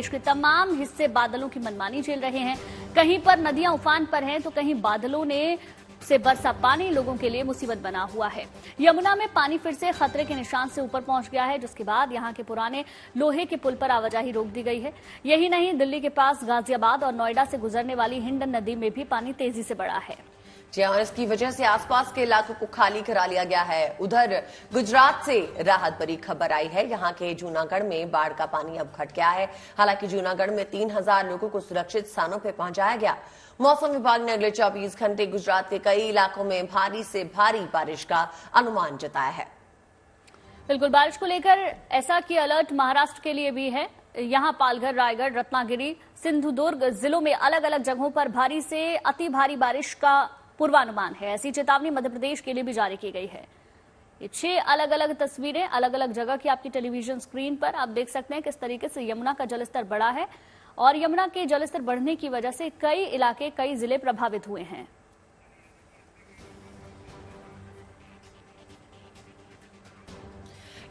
प्रदेश के तमाम हिस्से बादलों की मनमानी झेल रहे हैं। कहीं पर नदियां उफान पर हैं तो कहीं बादलों ने से बरसा पानी लोगों के लिए मुसीबत बना हुआ है। यमुना में पानी फिर से खतरे के निशान से ऊपर पहुंच गया है, जिसके बाद यहां के पुराने लोहे के पुल पर आवाजाही रोक दी गई है। यही नहीं, दिल्ली के पास गाजियाबाद और नोएडा से गुजरने वाली हिंडन नदी में भी पानी तेजी से बढ़ा है। और इसकी वजह से आसपास के इलाकों को खाली करा लिया गया है। उधर गुजरात से राहत भरी खबर आई है। यहां के जूनागढ़ में बाढ़ का पानी अब घट गया है। हालांकि जूनागढ़ में 3000 लोगों को सुरक्षित स्थानों पर पहुंचाया गया। मौसम विभाग ने अगले 24 घंटे गुजरात के कई इलाकों में भारी से भारी बारिश का अनुमान जताया है। बिल्कुल, बारिश को लेकर ऐसा कि अलर्ट महाराष्ट्र के लिए भी है। यहां पालघर, रायगढ़, रत्नागिरी, सिंधुदुर्ग जिलों में अलग अलग जगहों पर भारी से अति भारी बारिश का पूर्वानुमान है। ऐसी चेतावनी मध्य प्रदेश के लिए भी जारी की गई है। ये 6 अलग अलग तस्वीरें अलग अलग जगह की आपकी टेलीविजन स्क्रीन पर आप देख सकते हैं किस तरीके से यमुना का जलस्तर बढ़ा है और यमुना के जलस्तर बढ़ने की वजह से कई इलाके, कई जिले प्रभावित हुए हैं।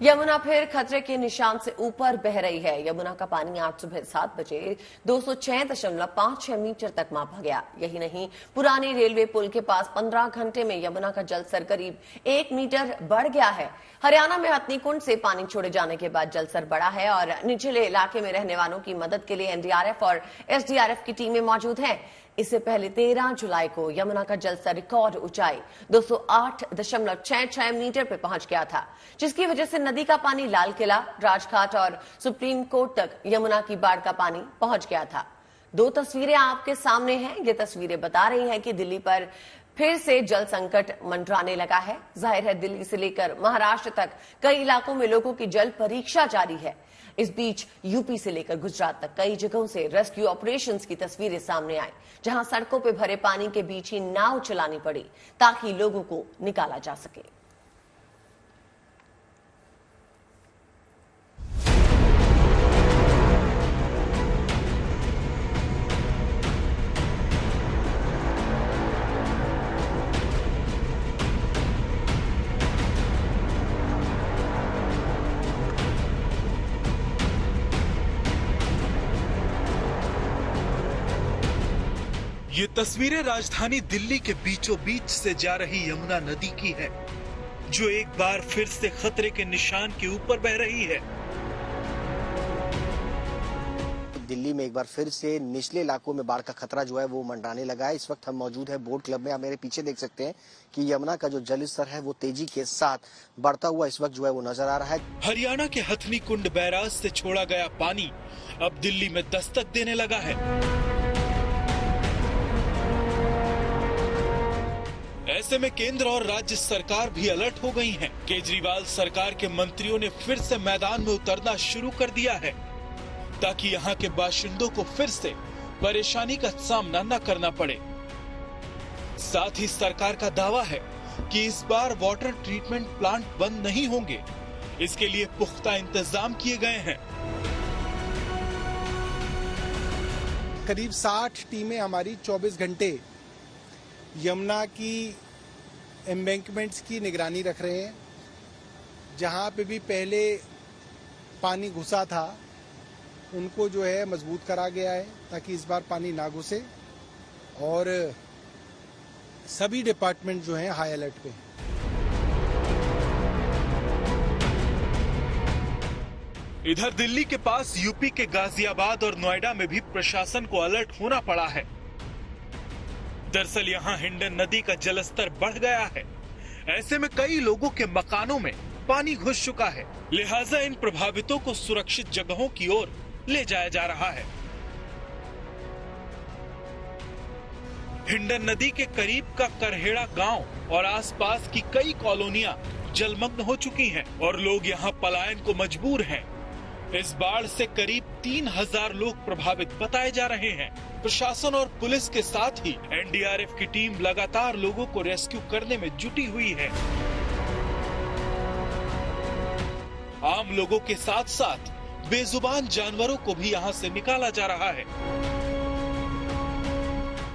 यमुना फिर खतरे के निशान से ऊपर बह रही है। यमुना का पानी आज सुबह 7 बजे 206.56 मीटर तक मापा गया। यही नहीं, पुरानी रेलवे पुल के पास 15 घंटे में यमुना का जलस्तर करीब 1 मीटर बढ़ गया है। हरियाणा में हथनीकुंड से पानी छोड़े जाने के बाद जलस्तर बढ़ा है और निचले इलाके में रहने वालों की मदद के लिए एनडीआरएफ और एसडीआरएफ की टीमें मौजूद हैं। इससे पहले 13 जुलाई को यमुना का जलस्तर रिकॉर्ड ऊंचाई 208.66 मीटर पर पहुंच गया था, जिसकी वजह से नदी का पानी लाल किला, राजघाट और सुप्रीम कोर्ट तक यमुना की बाढ़ का पानी पहुंच गया था। 2 तस्वीरें आपके सामने हैं। ये तस्वीरें बता रही हैं कि दिल्ली पर फिर से जल संकट मंडराने लगा है। जाहिर है, दिल्ली से लेकर महाराष्ट्र तक कई इलाकों में लोगों की जल परीक्षा जारी है। इस बीच यूपी से लेकर गुजरात तक कई जगहों से रेस्क्यू ऑपरेशंस की तस्वीरें सामने आई, जहां सड़कों पर भरे पानी के बीच ही नाव चलानी पड़ी ताकि लोगों को निकाला जा सके। ये तस्वीरें राजधानी दिल्ली के बीचों बीच से जा रही यमुना नदी की है, जो एक बार फिर से खतरे के निशान के ऊपर बह रही है। दिल्ली में एक बार फिर से निचले इलाकों में बाढ़ का खतरा जो है वो मंडराने लगा है। इस वक्त हम मौजूद है बोट क्लब में। आप मेरे पीछे देख सकते हैं कि यमुना का जो जल स्तर है वो तेजी के साथ बढ़ता हुआ इस वक्त जो है वो नजर आ रहा है। हरियाणा के हथनीकुंड बैराज से छोड़ा गया पानी अब दिल्ली में दस्तक देने लगा है। ऐसे में केंद्र और राज्य सरकार भी अलर्ट हो गई हैं। केजरीवाल सरकार के मंत्रियों ने फिर से मैदान में उतरना शुरू कर दिया है, ताकि यहाँ के बाशिंदों को फिर से परेशानी का सामना न करना पड़े। साथ ही सरकार का दावा है कि इस बार वाटर ट्रीटमेंट प्लांट बंद नहीं होंगे। इसके लिए पुख्ता इंतजाम किए गए हैं। करीब 60 टीमें हमारी 24 घंटे यमुना की एम्बैंकमेंट्स की निगरानी रख रहे हैं। जहां पे भी पहले पानी घुसा था उनको जो है मजबूत करा गया है ताकि इस बार पानी ना घुसे, और सभी डिपार्टमेंट जो हैं हाई अलर्ट पे हैं। इधर दिल्ली के पास यूपी के गाजियाबाद और नोएडा में भी प्रशासन को अलर्ट होना पड़ा है। दरअसल यहाँ हिंडन नदी का जलस्तर बढ़ गया है। ऐसे में कई लोगों के मकानों में पानी घुस चुका है, लिहाजा इन प्रभावितों को सुरक्षित जगहों की ओर ले जाया जा रहा है। हिंडन नदी के करीब का करहेड़ा गांव और आसपास की कई कॉलोनियां जलमग्न हो चुकी हैं और लोग यहां पलायन को मजबूर हैं। इस बाढ़ से करीब 3000 लोग प्रभावित बताए जा रहे हैं। प्रशासन और पुलिस के साथ ही एनडीआरएफ की टीम लगातार लोगों को रेस्क्यू करने में जुटी हुई है। आम लोगों के साथ साथ बेजुबान जानवरों को भी यहां से निकाला जा रहा है।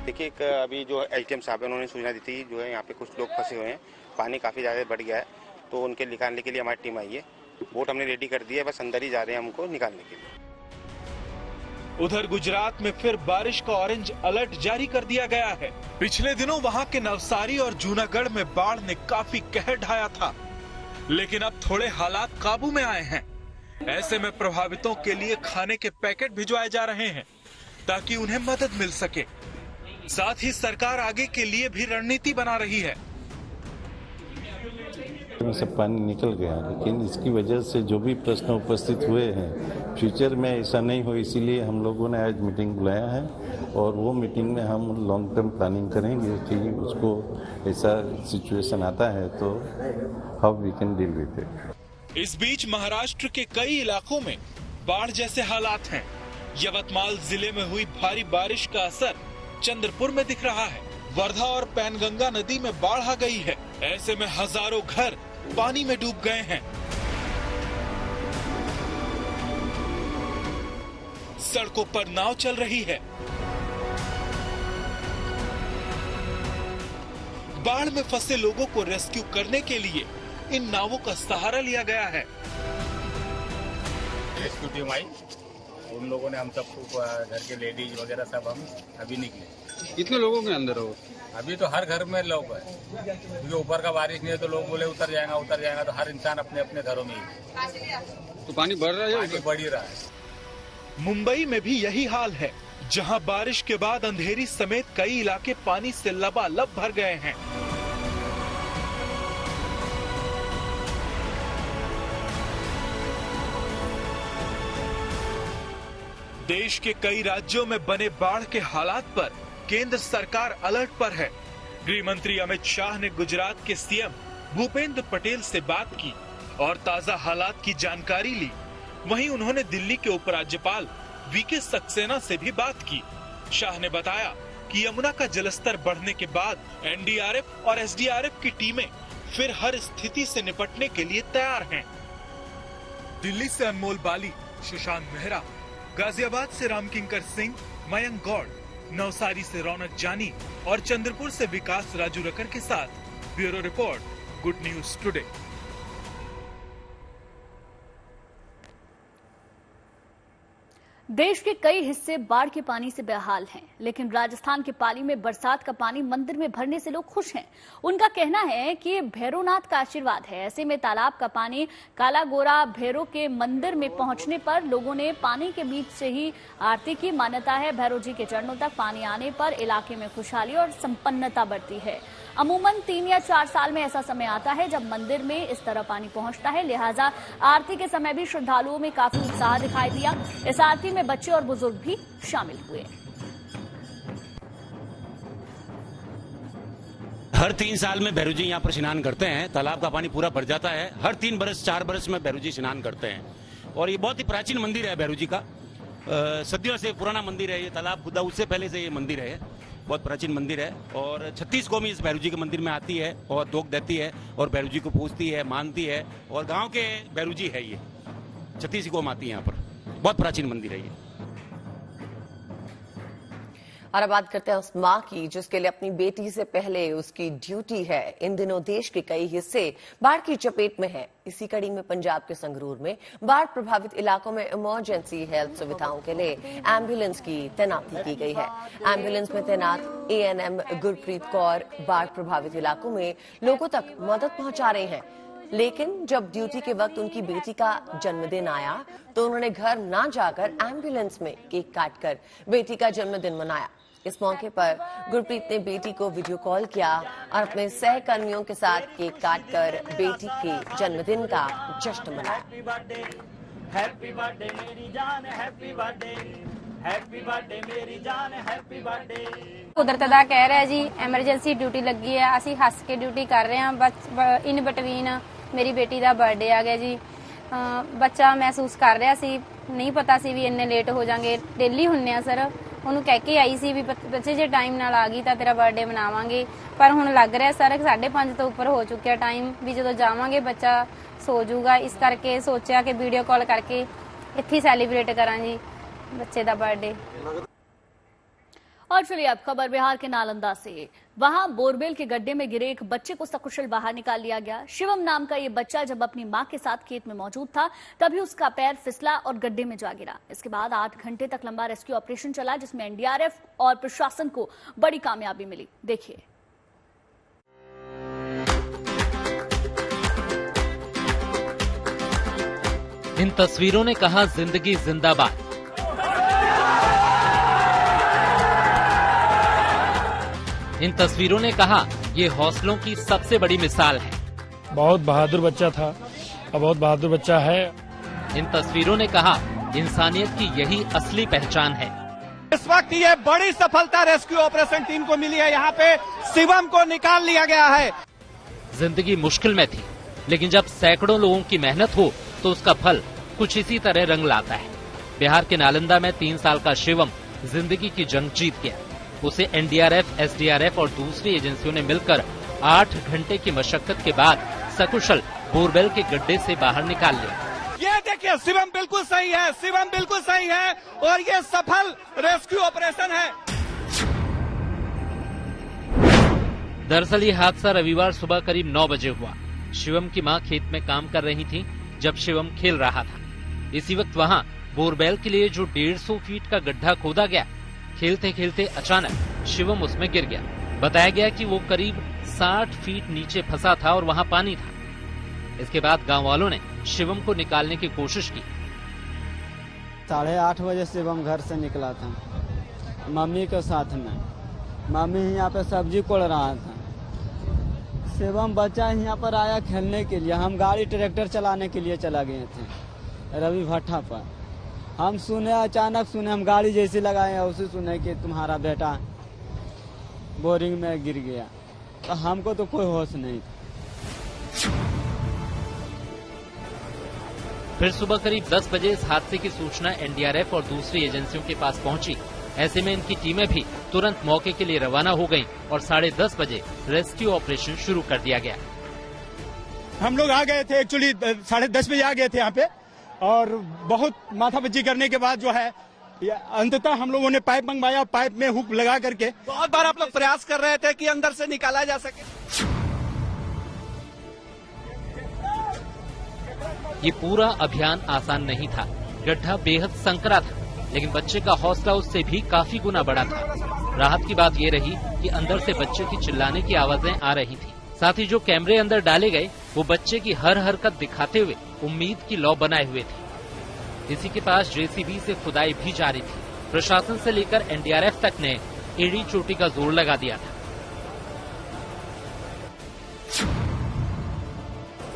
देखिए, अभी जो एलटीएम साहब है उन्होंने सूचना दी थी जो है यहाँ पे कुछ लोग फंसे हुए हैं, पानी काफी ज्यादा बढ़ गया है, तो उनके निकालने के लिए हमारी टीम आई है। बोट हमने रेडी कर दी है, बस अंदर ही जा रहे हैं हमको निकालने के लिए। उधर गुजरात में फिर बारिश का ऑरेंज अलर्ट जारी कर दिया गया है। पिछले दिनों वहां के नवसारी और जूनागढ़ में बाढ़ ने काफी कहर ढाया था, लेकिन अब थोड़े हालात काबू में आए हैं। ऐसे में प्रभावितों के लिए खाने के पैकेट भिजवाए जा रहे हैं ताकि उन्हें मदद मिल सके। साथ ही सरकार आगे के लिए भी रणनीति बना रही है। में से पानी निकल गया, लेकिन इसकी वजह से जो भी प्रश्न उपस्थित हुए हैं, फ्यूचर में ऐसा नहीं हो, इसीलिए हम लोगों ने आज मीटिंग बुलाया है और वो मीटिंग में हम लॉन्ग टर्म प्लानिंग करेंगे कि उसको ऐसा सिचुएशन आता है तो how we can deal with it. इस बीच महाराष्ट्र के कई इलाकों में बाढ़ जैसे हालात हैं। यवतमाल जिले में हुई भारी बारिश का असर चंद्रपुर में दिख रहा है। वर्धा और पैनगंगा नदी में बाढ़ आ गई है। ऐसे में हजारों घर पानी में डूब गए हैं। सड़कों पर नाव चल रही है। बाढ़ में फंसे लोगों को रेस्क्यू करने के लिए इन नावों का सहारा लिया गया है। रेस्क्यू टीम आई, उन लोगों ने हम सबको घर के लेडीज वगैरह सब हम अभी निकले। कितने लोगों के अंदर हो? अभी तो हर घर में लोग है, क्योंकि ऊपर का बारिश नहीं है तो लोग बोले उतर जाएगा, तो हर इंसान अपने अपने घरों में ही। तो पानी बढ़ रहा है? पानी बढ़ ही रहा है। मुंबई में भी यही हाल है, जहां बारिश के बाद अंधेरी समेत कई इलाके पानी से लबालब भर गए हैं। देश के कई राज्यों में बने बाढ़ के हालात पर केंद्र सरकार अलर्ट पर है। गृह मंत्री अमित शाह ने गुजरात के सीएम भूपेंद्र पटेल से बात की और ताजा हालात की जानकारी ली। वहीं उन्होंने दिल्ली के उपराज्यपाल वीके सक्सेना से भी बात की। शाह ने बताया कि यमुना का जलस्तर बढ़ने के बाद एनडीआरएफ और एसडीआरएफ की टीमें फिर हर स्थिति से निपटने के लिए तैयार हैं। दिल्ली से अनमोल बाली, शशांक मेहरा, गाजियाबाद से रामकिंकर सिंह, मयंक गौड़, नवसारी से रौनक जानी और चंद्रपुर से विकास राजूरकर के साथ bureau report, good news today. देश के कई हिस्से बाढ़ के पानी से बेहाल हैं, लेकिन राजस्थान के पाली में बरसात का पानी मंदिर में भरने से लोग खुश हैं। उनका कहना है कि ये भैरवनाथ का आशीर्वाद है। ऐसे में तालाब का पानी काला गोरा भैरव के मंदिर में पहुंचने पर लोगों ने पानी के बीच से ही आरती की। मान्यता है भैरव जी के चरणों तक पानी आने पर इलाके में खुशहाली और संपन्नता बढ़ती है। अमूमन 3 या 4 साल में ऐसा समय आता है जब मंदिर में इस तरह पानी पहुंचता है, लिहाजा आरती के समय भी श्रद्धालुओं में काफी उत्साह दिखाई दिया। इस आरती में बच्चे और बुजुर्ग भी शामिल हुए। हर 3 साल में भैरव जी यहाँ पर स्नान करते हैं। तालाब का पानी पूरा भर जाता है। हर 3 बरस 4 बरस में भैरव जी स्नान करते हैं और ये बहुत ही प्राचीन मंदिर है भैरव जी का। सदियों से पुराना मंदिर है। ये तालाब खुदा उससे पहले से ये मंदिर है, बहुत प्राचीन मंदिर है और 36 कौमी इस भैरव जी के मंदिर में आती है और दोग देती है और भैरव जी को पूजती है, मानती है और गांव के भैरव जी है ये। 36 कौम आती है यहाँ पर, बहुत प्राचीन मंदिर है ये। और अब बात करते हैं उस मां की जिसके लिए अपनी बेटी से पहले उसकी ड्यूटी है। इन दिनों देश के कई हिस्से बाढ़ की चपेट में हैं। इसी कड़ी में पंजाब के संगरूर में बाढ़ प्रभावित इलाकों में इमरजेंसी हेल्थ सुविधाओं के लिए एम्बुलेंस की तैनाती की गई है। एम्बुलेंस में तैनात एएनएम गुरप्रीत कौर बाढ़ प्रभावित इलाकों में लोगों तक मदद पहुंचा रहे हैं। लेकिन जब ड्यूटी के वक्त उनकी बेटी का जन्मदिन आया तो उन्होंने घर ना जाकर एम्बुलेंस में केक काटकर बेटी का जन्मदिन मनाया। इस मौके पर गुरप्रीत ने बेटी को वीडियो कॉल किया और अपने सहकर्मियों के साथ केक काटकर बेटी के जन्मदिन का जश्न मनाया। हैप्पी बर्थडे मेरी जान, हैप्पी बर्थडे, हैप्पी बर्थडे मेरी जान, हैप्पी बर्थडे। कुदरत दा कहर है जी, एमरजेंसी ड्यूटी लगी है, ਅਸੀਂ हस के ड्यूटी कर रहे हैं। बस इन बिटवीन मेरी बेटी ਦਾ बर्थडे आ गया जी। ਬੱਚਾ महसूस कर रहा सी, नहीं पता सी भी इन्ने लेट हो जाएंगे। डेली ਹੁੰਨੇ ਆ सर, ਉਹਨੂੰ ਕਹਿ ਕੇ ਆਈ ਸੀ ਵੀ ਬੱਚੇ ਜੇ ਟਾਈਮ ਨਾਲ ਆ ਗਈ ਤਾਂ ਤੇਰਾ ਬਰਥਡੇ ਮਨਾਵਾਂਗੇ, ਪਰ ਹੁਣ ਲੱਗ ਰਿਹਾ ਸਰ 5:30 ਤੋਂ ਉੱਪਰ ਹੋ ਚੁੱਕਿਆ ਟਾਈਮ, ਵੀ ਜਦੋਂ ਜਾਵਾਂਗੇ ਬੱਚਾ ਸੋ ਜਾਊਗਾ। ਇਸ ਕਰਕੇ ਸੋਚਿਆ ਕਿ ਵੀਡੀਓ ਕਾਲ ਕਰਕੇ ਇੱਥੇ ਸੈਲੀਬ੍ਰੇਟ ਕਰਾਂ ਜੀ ਬੱਚੇ ਦਾ बर्थडे। और चलिए अब खबर बिहार के नालंदा से। वहां बोरवेल के गड्ढे में गिरे एक बच्चे को सकुशल बाहर निकाल लिया गया। शिवम नाम का ये बच्चा जब अपनी मां के साथ खेत में मौजूद था तभी उसका पैर फिसला और गड्ढे में जा गिरा। इसके बाद 8 घंटे तक लंबा रेस्क्यू ऑपरेशन चला, जिसमें एनडीआरएफ और प्रशासन को बड़ी कामयाबी मिली। देखिए। इन तस्वीरों ने कहा जिंदगी जिंदाबाद। इन तस्वीरों ने कहा ये हौसलों की सबसे बड़ी मिसाल है। बहुत बहादुर बच्चा था और बहुत बहादुर बच्चा है। इन तस्वीरों ने कहा इंसानियत की यही असली पहचान है। इस वक्त ये बड़ी सफलता रेस्क्यू ऑपरेशन टीम को मिली है। यहाँ पे शिवम को निकाल लिया गया है। जिंदगी मुश्किल में थी, लेकिन जब सैकड़ों लोगों की मेहनत हो तो उसका फल कुछ इसी तरह रंग लाता है। बिहार के नालंदा में 3 साल का शिवम जिंदगी की जंग जीत गया। उसे एनडीआरएफ, एसडीआरएफ और दूसरी एजेंसियों ने मिलकर 8 घंटे की मशक्कत के बाद सकुशल बोरवेल के गड्ढे से बाहर निकाल लिया। ये देखिए शिवम बिल्कुल सही है, शिवम बिल्कुल सही है और ये सफल रेस्क्यू ऑपरेशन है। दरअसल ये हादसा रविवार सुबह करीब 9 बजे हुआ। शिवम की मां खेत में काम कर रही थी जब शिवम खेल रहा था। इसी वक्त वहां बोरवेल के लिए जो 150 फीट का गड्ढा खोदा गया, खेलते खेलते अचानक शिवम उसमें गिर गया। बताया गया कि वो करीब 60 फीट नीचे फंसा था और वहां पानी था। इसके बाद गांव वालों ने शिवम को निकालने की कोशिश की। 8:30 बजे शिवम घर से निकला था मम्मी के साथ में। मम्मी यहाँ पे सब्जी कोड़ रहा था। शिवम बच्चा यहाँ पर आया खेलने के लिए। हम गाड़ी ट्रैक्टर चलाने के लिए चला गए थे रवि भट्टा पर। हम सुने, अचानक सुने, हम गाड़ी जैसे लगाए उसे सुने कि तुम्हारा बेटा बोरिंग में गिर गया। तो हमको तो कोई होश नहीं था। फिर सुबह करीब 10 बजे इस हादसे की सूचना एनडीआरएफ और दूसरी एजेंसियों के पास पहुंची। ऐसे में इनकी टीमें भी तुरंत मौके के लिए रवाना हो गईं और 10:30 बजे रेस्क्यू ऑपरेशन शुरू कर दिया गया। हम लोग आ गए थे, एक्चुअली 10:30 बजे आ गए थे यहाँ पे और बहुत माथापच्ची करने के बाद जो है अंततः हम लोगों ने पाइप मंगवाया। पाइप में हुक लगा करके बहुत बार आप लोग प्रयास कर रहे थे कि अंदर से निकाला जा सके। ये पूरा अभियान आसान नहीं था। गड्ढा बेहद संकरा था, लेकिन बच्चे का हौसला उससे भी काफी गुना बड़ा था। राहत की बात ये रही कि अंदर से बच्चे की चिल्लाने की आवाजें आ रही थी। साथ ही जो कैमरे अंदर डाले गए वो बच्चे की हर हरकत दिखाते हुए उम्मीद की लौ बनाए हुए थे। इसी के पास जेसीबी से खुदाई भी जारी थी। प्रशासन से लेकर एनडीआरएफ तक ने एड़ी चोटी का जोर लगा दिया था।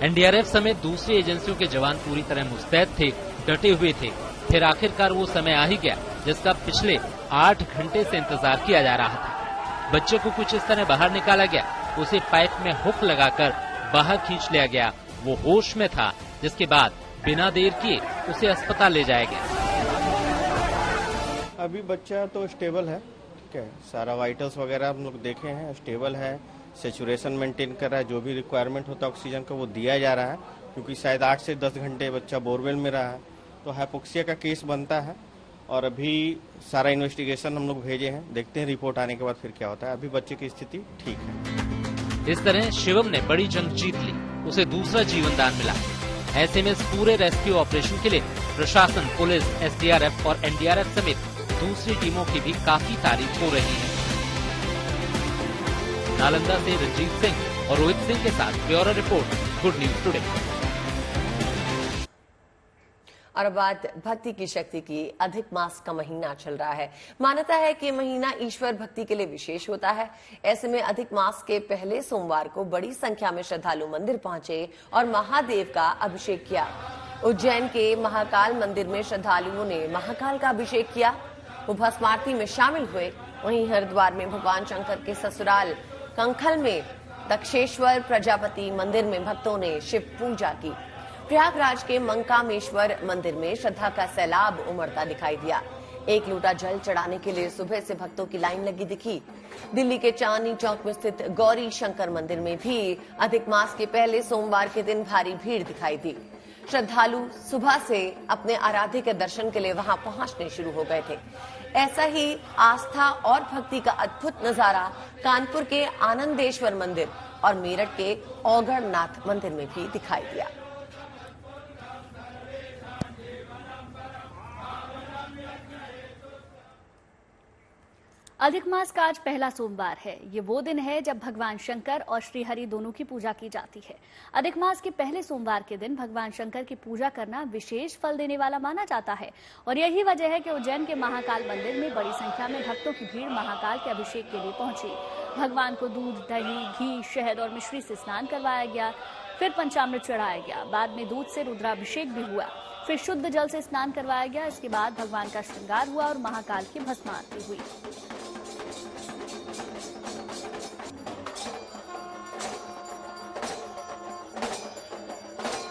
एनडीआरएफ समेत दूसरी एजेंसियों के जवान पूरी तरह मुस्तैद थे, डटे हुए थे। फिर आखिरकार वो समय आ ही गया जिसका पिछले 8 घंटे से इंतजार किया जा रहा था। बच्चे को कुछ इस तरह बाहर निकाला गया। उसे पाइप में हुक लगाकर बाहर खींच लिया गया। वो होश में था, जिसके बाद बिना देर किए उसे अस्पताल ले जाया गया। अभी बच्चा तो स्टेबल है, ठीक है। सारा वाइटल्स वगैरह हम लोग देखे हैं, स्टेबल है। सेचुरेशन मेंटेन कर रहा है। जो भी रिक्वायरमेंट होता है ऑक्सीजन का वो दिया जा रहा है, क्योंकि शायद 8 से 10 घंटे बच्चा बोरवेल में रहा है, तो हाइपोक्सिया का केस बनता है। और अभी सारा इन्वेस्टिगेशन हम लोग भेजे हैं, देखते हैं रिपोर्ट आने के बाद फिर क्या होता है। अभी बच्चे की स्थिति ठीक है। इस तरह शिवम ने बड़ी जंग जीत ली, उसे दूसरा जीवन दान मिला। ऐसे में इस पूरे रेस्क्यू ऑपरेशन के लिए प्रशासन, पुलिस, एसडीआरएफ और एनडीआरएफ समेत दूसरी टीमों की भी काफी तारीफ हो रही है। नालंदा से रंजीत सिंह और रोहित सिंह के साथ bureau report, good news today. और बात भक्ति की शक्ति की। अधिक मास का महीना चल रहा है। मान्यता है कि महीना ईश्वर भक्ति के लिए विशेष होता है। ऐसे में अधिक मास के पहले सोमवार को बड़ी संख्या में श्रद्धालु मंदिर पहुंचे और महादेव का अभिषेक किया। उज्जैन के महाकाल मंदिर में श्रद्धालुओं ने महाकाल का अभिषेक किया, वो भस्म आरती में शामिल हुए। वहीं हरिद्वार में भगवान शंकर के ससुराल कंखल में दक्षेश्वर प्रजापति मंदिर में भक्तों ने शिव पूजा की। प्रयागराज के मंकामेश्वर मंदिर में श्रद्धा का सैलाब उमड़ता दिखाई दिया। 1 लोटा जल चढ़ाने के लिए सुबह से भक्तों की लाइन लगी दिखी। दिल्ली के चांदनी चौक में स्थित गौरी शंकर मंदिर में भी अधिक मास के पहले सोमवार के दिन भारी भीड़ दिखाई दी। श्रद्धालु सुबह से अपने आराध्य के दर्शन के लिए वहां पहुंचने शुरू हो गए थे। ऐसा ही आस्था और भक्ति का अद्भुत नजारा कानपुर के आनंदेश्वर मंदिर और मेरठ के औगड़नाथ मंदिर में भी दिखाई दिया। अधिक मास का आज पहला सोमवार है। ये वो दिन है जब भगवान शंकर और श्री हरि दोनों की पूजा की जाती है। अधिक मास के पहले सोमवार के दिन भगवान शंकर की पूजा करना विशेष फल देने वाला माना जाता है और यही वजह है कि उज्जैन के महाकाल मंदिर में बड़ी संख्या में भक्तों की भीड़ महाकाल के अभिषेक के लिए पहुंची। भगवान को दूध, दही, घी, शहद और मिश्री से स्नान करवाया गया, फिर पंचामृत चढ़ाया गया। बाद में दूध से रुद्राभिषेक भी हुआ, फिर शुद्ध जल से स्नान करवाया गया। इसके बाद भगवान का श्रृंगार हुआ और महाकाल की भस्म आरती हुई।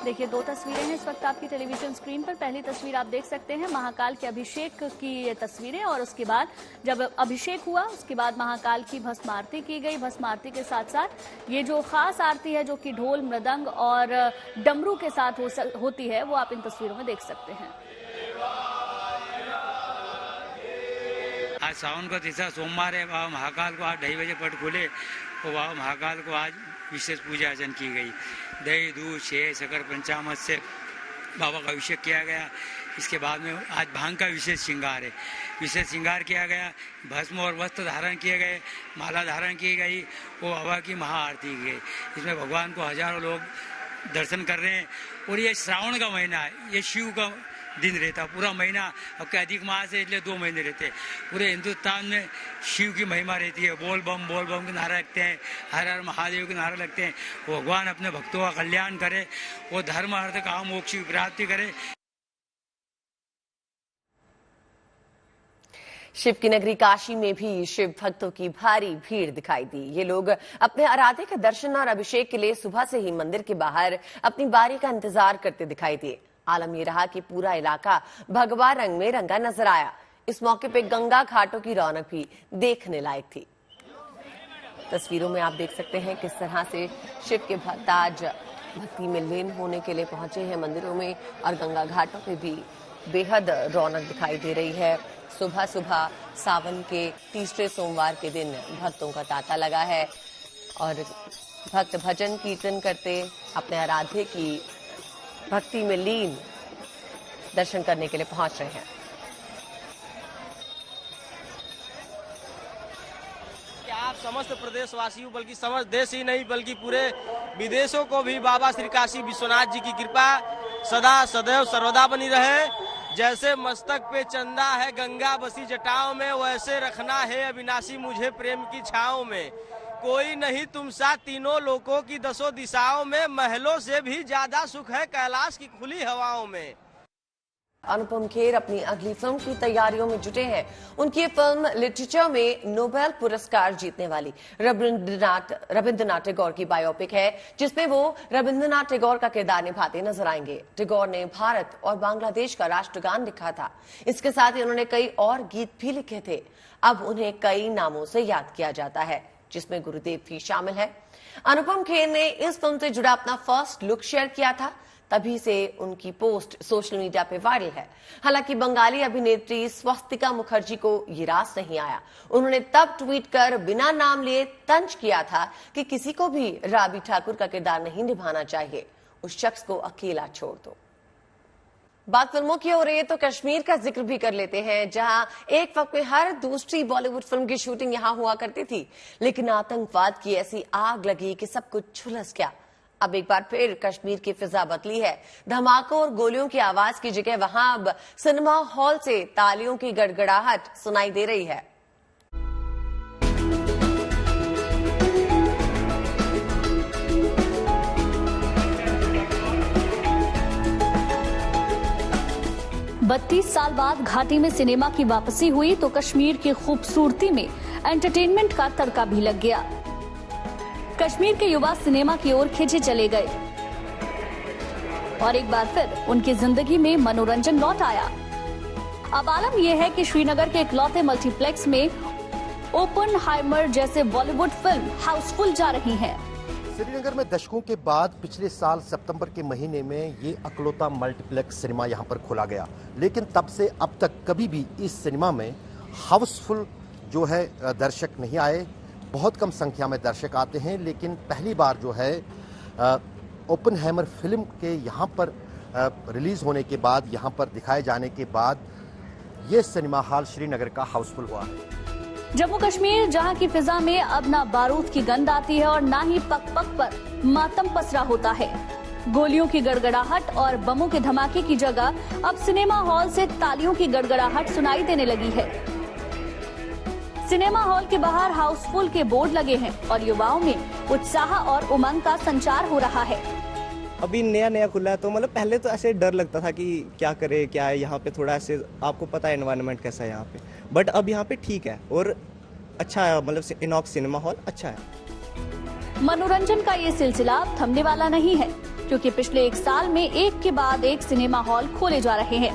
देखिए, दो तस्वीरें हैं इस वक्त आपकी टेलीविजन स्क्रीन पर। पहली तस्वीर आप देख सकते हैं महाकाल के अभिषेक की ये तस्वीरें और उसके बाद जब अभिषेक हुआ उसके बाद महाकाल की भस्म आरती की गई। भस्म आरती के साथ साथ ये जो खास आरती है जो कि ढोल, मृदंग और डमरू के साथ होती है वो आप इन तस्वीरों में देख सकते हैं। आज सावन का तीसरा सोमवार है। बाबा महाकाल को आज 2:30 बजे पट खुले और बाबा महाकाल को आज विशेष पूजा अर्चन की गई। दही, दूध, शहद, शक्कर, पंचामृत से बाबा का अभिषेक किया गया। इसके बाद में आज भांग का विशेष श्रृंगार है। विशेष श्रृंगार किया गया, भस्म और वस्त्र धारण किए गए, माला धारण की गई, वो बाबा की महाआरती की गई। इसमें भगवान को हजारों लोग दर्शन कर रहे हैं और ये श्रावण का महीना है, ये शिव का दिन रहता पूरा महीना। अब क्या अधिक मास है इसलिए 2 महीने रहते हैं। पूरे हिंदुस्तान में शिव की महिमा रहती है। बोल बम के नारा लगते हैं, हर हर महादेव के नारा लगते हैं। भगवान अपने भक्तों का कल्याण करे, वो धर्म अर्थ काम मोक्ष की प्राप्ति करे। शिव की नगरी काशी में भी शिव भक्तों की भारी भीड़ दिखाई दी। ये लोग अपने आराध्य के दर्शन और अभिषेक के लिए सुबह से ही मंदिर के बाहर अपनी बारी का इंतजार करते दिखाई दिए। आलम ये रहा कि पूरा इलाका भगवा रंग में रंगा नजर आया। इस मौके पे गंगा घाटों की रौनक भी देखने लायक थी। तस्वीरों में आप देख सकते हैं किस तरह से शिव के भक्त आज भक्ति में लीन होने के लिए पहुंचे हैं मंदिरों में और गंगा घाटों पे भी बेहद रौनक दिखाई दे रही है। सुबह सुबह सावन के तीसरे सोमवार के दिन भक्तों का तांता लगा है और भक्त भजन कीर्तन करते अपने आराध्य की भक्ति में लीन दर्शन करने के लिए पहुंच रहे हैं। आप समस्त प्रदेशवासियों बल्कि समस्त देश ही नहीं बल्कि पूरे विदेशों को भी बाबा श्री काशी विश्वनाथ जी की कृपा सदा सदैव सर्वदा बनी रहे। जैसे मस्तक पे चंदा है गंगा बसी जटाओं में, वैसे रखना है अविनाशी मुझे प्रेम की छाओं में। कोई नहीं तुम सा तीनों लोकों की 10 दिशाओं में, महलों से भी ज्यादा सुख है कैलाश की खुली हवाओं में। अनुपम खेर अपनी अगली फिल्म की तैयारियों में जुटे हैं। उनकी फिल्म लिटरेचर में नोबेल पुरस्कार जीतने वाली रविंद्रनाथ टैगोर की बायोपिक है, जिसमें वो रविंद्रनाथ टैगोर का किरदार निभाते नजर आएंगे। टैगोर ने भारत और बांग्लादेश का राष्ट्रगान लिखा था। इसके साथ ही उन्होंने कई और गीत भी लिखे थे। अब उन्हें कई नामों से याद किया जाता है, जिसमें गुरुदेव भी शामिल है। अनुपम खेर ने इस फिल्म से जुड़ा अपना फर्स्ट लुक शेयर किया था, तभी से उनकी पोस्ट सोशल मीडिया पे वायरल है। हालांकि बंगाली अभिनेत्री स्वस्तिका मुखर्जी को ये रास नहीं आया। उन्होंने तब ट्वीट कर बिना नाम लिए तंज किया था कि किसी को भी राबी ठाकुर का किरदार नहीं निभाना चाहिए, उस शख्स को अकेला छोड़ दो। बात फिल्मों की हो रही है तो कश्मीर का जिक्र भी कर लेते हैं, जहां एक वक्त में हर दूसरी बॉलीवुड फिल्म की शूटिंग यहां हुआ करती थी, लेकिन आतंकवाद की ऐसी आग लगी कि सब कुछ झुलस गया। अब एक बार फिर कश्मीर की फिजा बदली है। धमाकों और गोलियों की आवाज की जगह वहां अब सिनेमा हॉल से तालियों की गड़गड़ाहट सुनाई दे रही है। बत्तीस साल बाद घाटी में सिनेमा की वापसी हुई तो कश्मीर की खूबसूरती में एंटरटेनमेंट का तड़का भी लग गया। कश्मीर के युवा सिनेमा की ओर खिंचे चले गए और एक बार फिर उनकी जिंदगी में मनोरंजन लौट आया। अब आलम यह है कि श्रीनगर के इकलौते मल्टीप्लेक्स में ओपनहाइमर जैसे बॉलीवुड फिल्म हाउसफुल जा रही हैं। श्रीनगर में दशकों के बाद पिछले साल सितंबर के महीने में ये अकलौता मल्टीप्लेक्स सिनेमा यहाँ पर खोला गया, लेकिन तब से अब तक कभी भी इस सिनेमा में हाउसफुल जो है दर्शक नहीं आए। बहुत कम संख्या में दर्शक आते हैं, लेकिन पहली बार जो है ओपनहाइमर फिल्म के यहाँ पर रिलीज होने के बाद, यहाँ पर दिखाए जाने के बाद ये सिनेमा हॉल श्रीनगर का हाउसफुल हुआ है। जम्मू कश्मीर, जहां की फिजा में अब ना बारूद की गंध आती है और ना ही पक पक पर मातम पसरा होता है। गोलियों की गड़गड़ाहट और बमों के धमाके की जगह अब सिनेमा हॉल से तालियों की गड़गड़ाहट सुनाई देने लगी है। सिनेमा हॉल के बाहर हाउसफुल के बोर्ड लगे हैं और युवाओं में उत्साह और उमंग का संचार हो रहा है। अभी नया खुला है तो मतलब पहले तो ऐसे डर लगता था कि क्या करे, क्या है यहाँ पे, थोड़ा ऐसे आपको पता है एनवायरनमेंट कैसा है यहाँ पे, बट अब यहाँ पे ठीक है और अच्छा है, मतलब इनॉक्स सिनेमा हॉल अच्छा है। मनोरंजन का ये सिलसिला अब थमने वाला नहीं है, क्योंकि पिछले एक साल में एक के बाद एक सिनेमा हॉल खोले जा रहे हैं।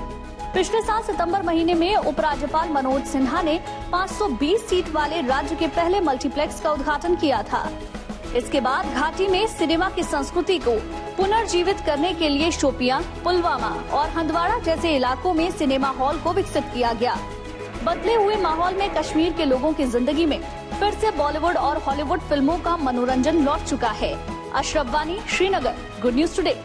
पिछले साल सितंबर महीने में उपराज्यपाल मनोज सिन्हा ने 520 सीट वाले राज्य के पहले मल्टीप्लेक्स का उद्घाटन किया था। इसके बाद घाटी में सिनेमा की संस्कृति को पुनर्जीवित करने के लिए शोपियां, पुलवामा और हंदवाड़ा जैसे इलाकों में सिनेमा हॉल को विकसित किया गया। बदले हुए माहौल में कश्मीर के लोगों की जिंदगी में फिर से बॉलीवुड और हॉलीवुड फिल्मों का मनोरंजन लौट चुका है। अशरफ बानी, Srinagar, good news today.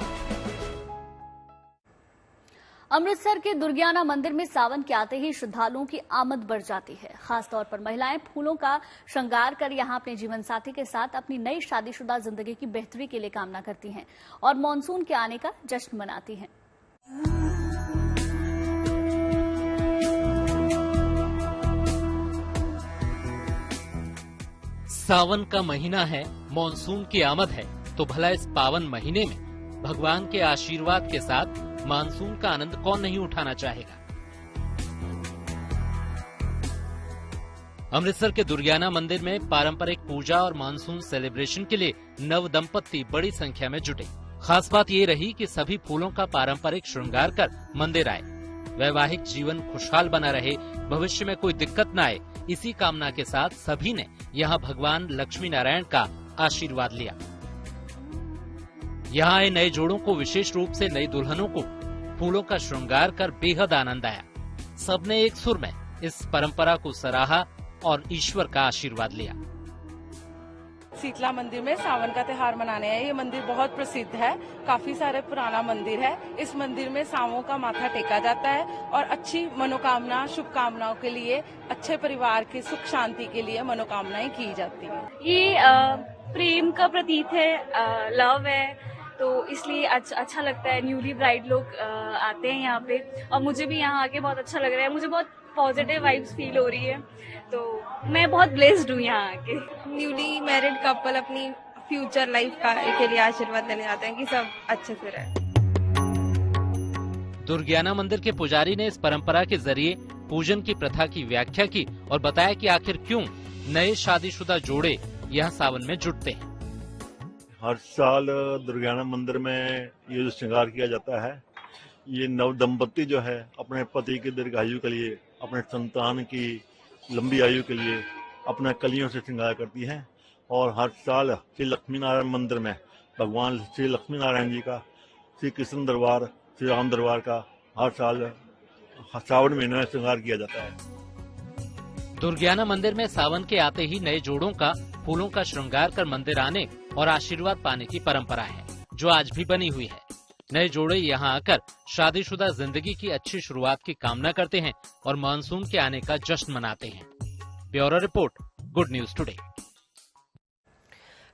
Amritsar के दुर्गियाना मंदिर में सावन के आते ही श्रद्धालुओं की आमद बढ़ जाती है। खासतौर पर महिलाएं फूलों का श्रृंगार कर यहां अपने जीवन साथी के साथ अपनी नई शादीशुदा जिंदगी की बेहतरी के लिए कामना करती हैं और मॉनसून के आने का जश्न मनाती हैं। सावन का महीना है, मॉनसून की आमद है, तो भला इस पावन महीने में भगवान के आशीर्वाद के साथ मानसून का आनंद कौन नहीं उठाना चाहेगा। अमृतसर के दुर्गियाना मंदिर में पारंपरिक पूजा और मानसून सेलिब्रेशन के लिए नव दंपत्ति बड़ी संख्या में जुटे। खास बात ये रही कि सभी फूलों का पारंपरिक श्रृंगार कर मंदिर आए। वैवाहिक जीवन खुशहाल बना रहे, भविष्य में कोई दिक्कत न आए, इसी कामना के साथ सभी ने यहाँ भगवान लक्ष्मी नारायण का आशीर्वाद लिया। यहाँ आए नए जोड़ों को, विशेष रूप से नई दुल्हनों को फूलों का श्रृंगार कर बेहद आनंद आया। सबने एक सुर में इस परंपरा को सराहा और ईश्वर का आशीर्वाद लिया। शीतला मंदिर में सावन का त्योहार मनाने आए। ये मंदिर बहुत प्रसिद्ध है, काफी सारे पुराना मंदिर है। इस मंदिर में सांवों का माथा टेका जाता है और अच्छी मनोकामना, शुभकामनाओं के लिए, अच्छे परिवार की सुख शांति के लिए मनोकामनाएं की जाती है। ये प्रेम का प्रतीक है, लव है, तो इसलिए अच्छा लगता है। न्यूली ब्राइड लोग आते हैं यहाँ पे और मुझे भी यहाँ आके बहुत अच्छा लग रहा है। मुझे बहुत पॉजिटिव वाइब्स फील हो रही है, तो मैं बहुत ब्लेस्ड हूँ यहाँ आके। न्यूली मैरिड कपल अपनी फ्यूचर लाइफ के लिए आशीर्वाद लेने जाते हैं कि सब अच्छे से रहे। दुर्गियाना मंदिर के पुजारी ने इस परंपरा के जरिए पूजन की प्रथा की व्याख्या की और बताया कि आखिर क्यों नए शादीशुदा जोड़े यहाँ सावन में जुटते हैं। हर साल दुर्गियाना मंदिर में ये जो श्रृंगार किया जाता है, ये नव दंपत्ति जो है अपने पति की दीर्घायु के लिए, अपने संतान की लंबी आयु के लिए अपना कलियों से श्रृंगार करती हैं। और हर साल श्री लक्ष्मी नारायण मंदिर में भगवान श्री लक्ष्मी नारायण जी का, श्री कृष्ण दरबार, श्री राम दरबार का हर साल सावन महीने में श्रृंगार किया जाता है। दुर्गियाना मंदिर में सावन के आते ही नए जोड़ों का फूलों का श्रृंगार कर मंदिर आने और आशीर्वाद पाने की परंपरा है, जो आज भी बनी हुई है। नए जोड़े यहाँ आकर शादीशुदा जिंदगी की अच्छी शुरुआत की कामना करते हैं और मानसून के आने का जश्न मनाते हैं। Bureau report, good news today.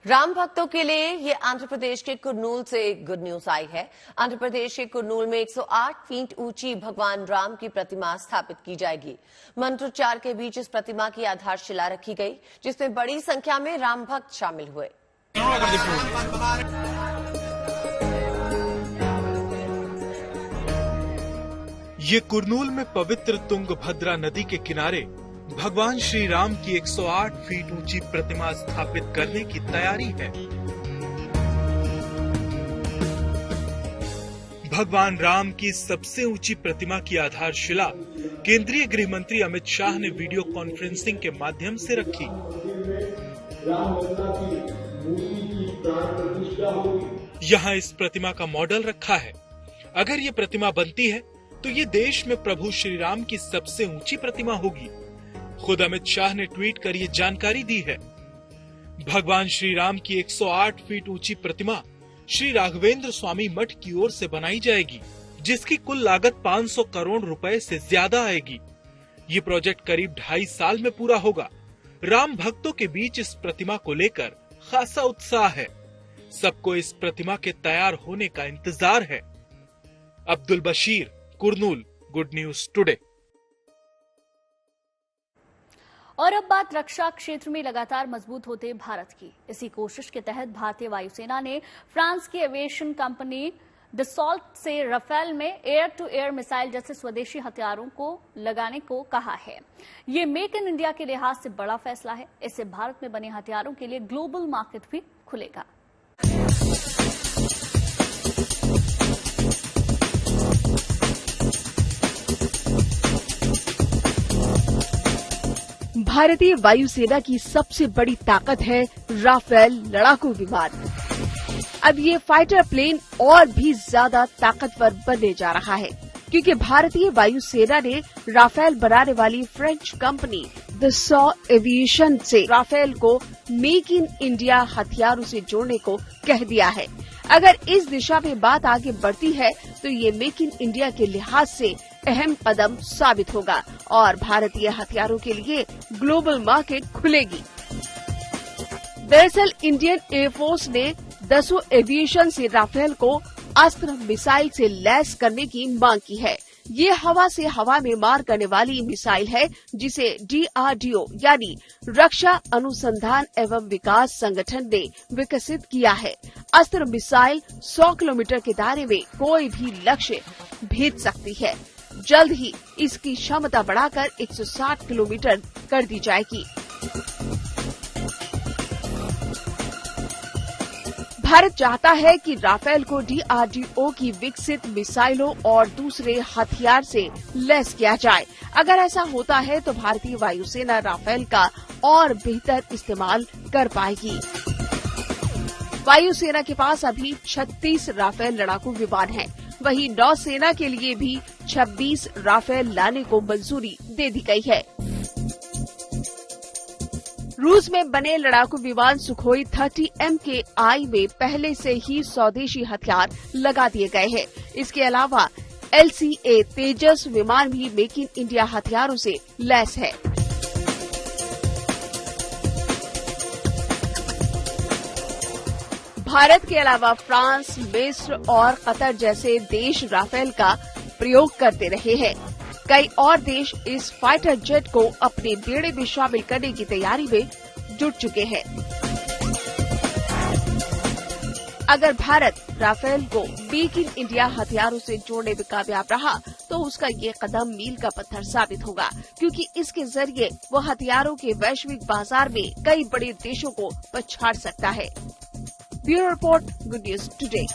Ram भक्तों के लिए ये आंध्र प्रदेश के कुर्नूल से गुड न्यूज आई है। आंध्र प्रदेश के कुर्नूल में 108 फीट ऊंची भगवान राम की प्रतिमा स्थापित की जाएगी। मंत्रोच्चार के बीच इस प्रतिमा की आधारशिला रखी गई, जिसमें बड़ी संख्या में राम भक्त शामिल हुए। ये कुर्नूल में पवित्र तुंगभद्रा नदी के किनारे भगवान श्री राम की 108 फीट ऊंची प्रतिमा स्थापित करने की तैयारी है। भगवान राम की सबसे ऊंची प्रतिमा की आधारशिला केंद्रीय गृह मंत्री अमित शाह ने वीडियो कॉन्फ्रेंसिंग के माध्यम से रखी। यहाँ इस प्रतिमा का मॉडल रखा है। अगर ये प्रतिमा बनती है तो ये देश में प्रभु श्री राम की सबसे ऊंची प्रतिमा होगी। खुद अमित शाह ने ट्वीट कर ये जानकारी दी है। भगवान श्री राम की 108 फीट ऊंची प्रतिमा श्री राघवेंद्र स्वामी मठ की ओर से बनाई जाएगी, जिसकी कुल लागत 500 करोड़ रुपए से ज्यादा आएगी। ये प्रोजेक्ट करीब 2.5 साल में पूरा होगा। राम भक्तों के बीच इस प्रतिमा को लेकर खासा उत्साह है। सबको इस प्रतिमा के तैयार होने का इंतजार है। Abdul Bashir, Kurnool, good news today. और अब बात रक्षा क्षेत्र में लगातार मजबूत होते भारत की। इसी कोशिश के तहत भारतीय वायुसेना ने फ्रांस की एविएशन कंपनी डसॉल्ट से राफेल में एयर टू एयर मिसाइल जैसे स्वदेशी हथियारों को लगाने को कहा है। ये मेक इन इंडिया के लिहाज से बड़ा फैसला है। इससे भारत में बने हथियारों के लिए ग्लोबल मार्केट भी खुलेगा। भारतीय वायुसेना की सबसे बड़ी ताकत है राफेल लड़ाकू विमान। अब ये फाइटर प्लेन और भी ज्यादा ताकतवर बनने जा रहा है, क्योंकि भारतीय वायुसेना ने राफेल बनाने वाली फ्रेंच कंपनी डसॉल्ट एविएशन से राफेल को मेक इन इंडिया हथियारों से जोड़ने को कह दिया है। अगर इस दिशा में बात आगे बढ़ती है तो ये मेक इन इंडिया के लिहाज से अहम कदम साबित होगा और भारतीय हथियारों के लिए ग्लोबल मार्केट खुलेगी। दरअसल इंडियन एयरफोर्स ने डसॉल्ट एविएशन से राफेल को अस्त्र मिसाइल से लैस करने की मांग की है। ये हवा से हवा में मार करने वाली मिसाइल है, जिसे DRDO यानी रक्षा अनुसंधान एवं विकास संगठन ने विकसित किया है। अस्त्र मिसाइल 100 किलोमीटर के दायरे में कोई भी लक्ष्य भेद सकती है। जल्द ही इसकी क्षमता बढ़ाकर 160 किलोमीटर कर दी जाएगी। भारत चाहता है कि राफेल को DRDO की विकसित मिसाइलों और दूसरे हथियार से लैस किया जाए। अगर ऐसा होता है तो भारतीय वायुसेना राफेल का और बेहतर इस्तेमाल कर पाएगी। वायुसेना के पास अभी 36 राफेल लड़ाकू विमान हैं। वहीं नौसेना के लिए भी 26 राफेल लाने को मंजूरी दे दी गई है। रूस में बने लड़ाकू विमान सुखोई 30 MKI में पहले से ही स्वदेशी हथियार लगा दिए गए हैं। इसके अलावा LCA तेजस विमान भी मेक इन इंडिया हथियारों से लैस है। भारत के अलावा फ्रांस, मिस्र और कतर जैसे देश राफेल का प्रयोग करते रहे हैं। कई और देश इस फाइटर जेट को अपने बेड़े में शामिल करने की तैयारी में जुट चुके हैं। अगर भारत राफेल को मेक इन इंडिया हथियारों से जोड़ने में कामयाब रहा तो उसका ये कदम मील का पत्थर साबित होगा, क्योंकि इसके जरिए वो हथियारों के वैश्विक बाजार में कई बड़े देशों को पछाड़ सकता है। Bureau report, good news today.